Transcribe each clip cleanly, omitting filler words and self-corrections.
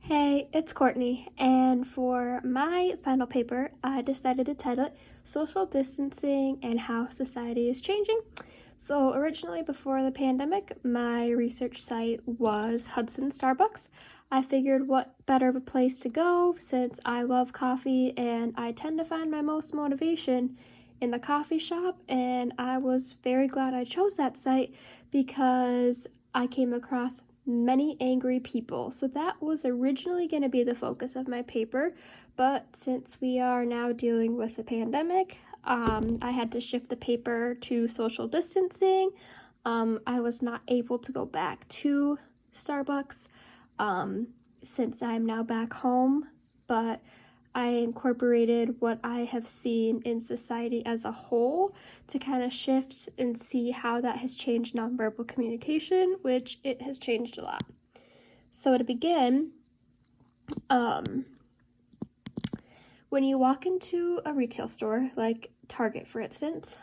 Hey, it's Courtney, and for my final paper, I decided to title it Social Distancing and How Society is Changing. So, originally, before the pandemic, my research site was Hudson Starbucks. I figured what better of a place to go since I love coffee and I tend to find my most motivation in the coffee shop, and I was very glad I chose that site because I came across many angry people. So that was originally going to be the focus of my paper, but since we are now dealing with the pandemic, I had to shift the paper to social distancing. I was not able to go back to Starbucks since I'm now back home, but I incorporated what I have seen in society as a whole to kind of shift and see how that has changed nonverbal communication, which it has changed a lot. So to begin, when you walk into a retail store, like Target for instance,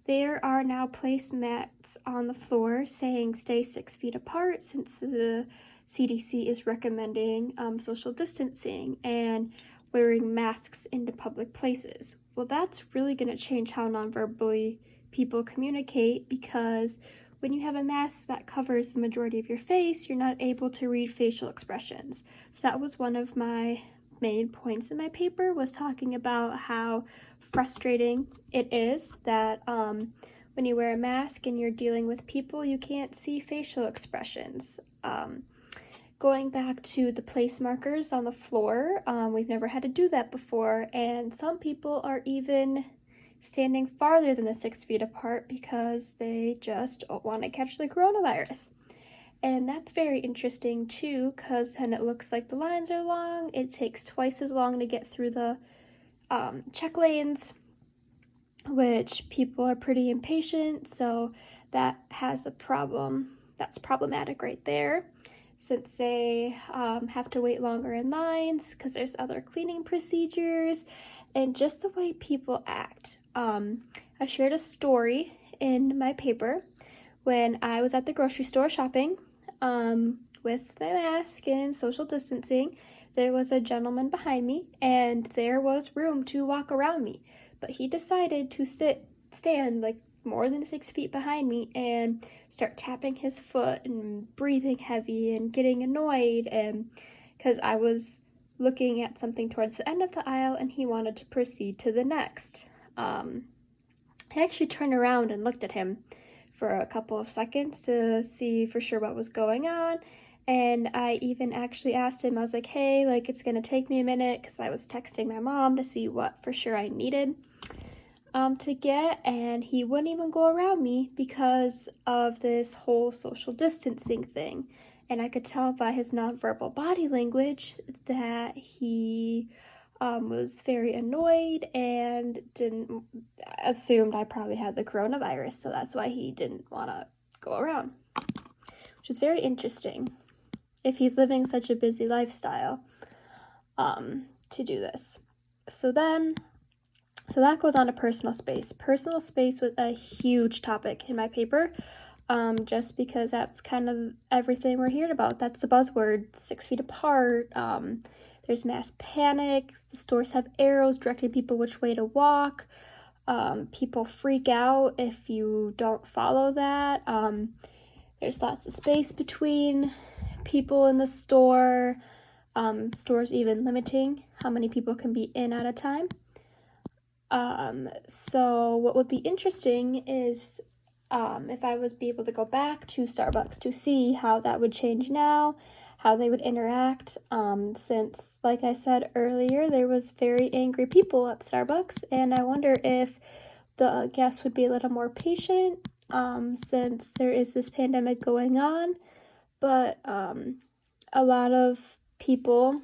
there are now placemats on the floor saying stay 6 feet apart since the CDC is recommending social distancing and wearing masks into public places. Well, that's really going to change how nonverbally people communicate because when you have a mask that covers the majority of your face, you're not able to read facial expressions. So that was one of my main points in my paper, was talking about how frustrating it is that when you wear a mask and you're dealing with people, you can't see facial expressions. Going back to the place markers on the floor, we've never had to do that before, and some people are even standing farther than the 6 feet apart because they just don't want to catch the coronavirus. And that's very interesting too, because then it looks like the lines are long. It takes twice as long to get through the check lanes, which people are pretty impatient, so that has a problem. That's problematic right there, since they have to wait longer in lines because there's other cleaning procedures and just the way people act. I shared a story in my paper when I was at the grocery store shopping with my mask and social distancing. There was a gentleman behind me and there was room to walk around me, but he decided to stand like more than 6 feet behind me and start tapping his foot and breathing heavy and getting annoyed, and because I was looking at something towards the end of the aisle and he wanted to proceed to the next. I actually turned around and looked at him for a couple of seconds to see for sure what was going on, and I even actually asked him, I was like, hey, like, it's gonna take me a minute because I was texting my mom to see what for sure I needed to get, and he wouldn't even go around me because of this whole social distancing thing. And I could tell by his nonverbal body language that he was very annoyed and assumed I probably had the coronavirus, so that's why he didn't want to go around, which is very interesting if he's living such a busy lifestyle to do this. So that goes on to personal space. Personal space was a huge topic in my paper, just because that's kind of everything we're hearing about. That's the buzzword, 6 feet apart. There's mass panic. The stores have arrows directing people which way to walk. People freak out if you don't follow that. There's lots of space between people in the store. Stores even limiting how many people can be in at a time. So what would be interesting is if I was be able to go back to Starbucks to see how that would change now, how they would interact, since, like I said earlier, there was very angry people at Starbucks, and I wonder if the guests would be a little more patient, since there is this pandemic going on, but a lot of people,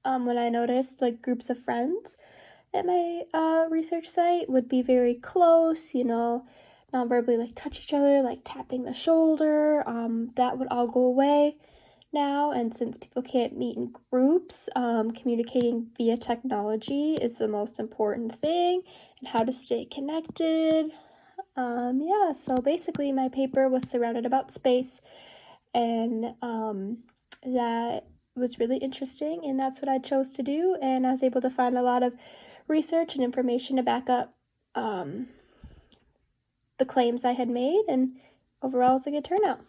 when I noticed, like, groups of friends at my research site would be very close, non-verbally, like, touch each other, like tapping the shoulder. That would all go away now, and since people can't meet in groups, communicating via technology is the most important thing, and how to stay connected. So basically my paper was surrounded about space, and that was really interesting, and that's what I chose to do, and I was able to find a lot of research and information to back up the claims I had made, and overall it was a good turnout.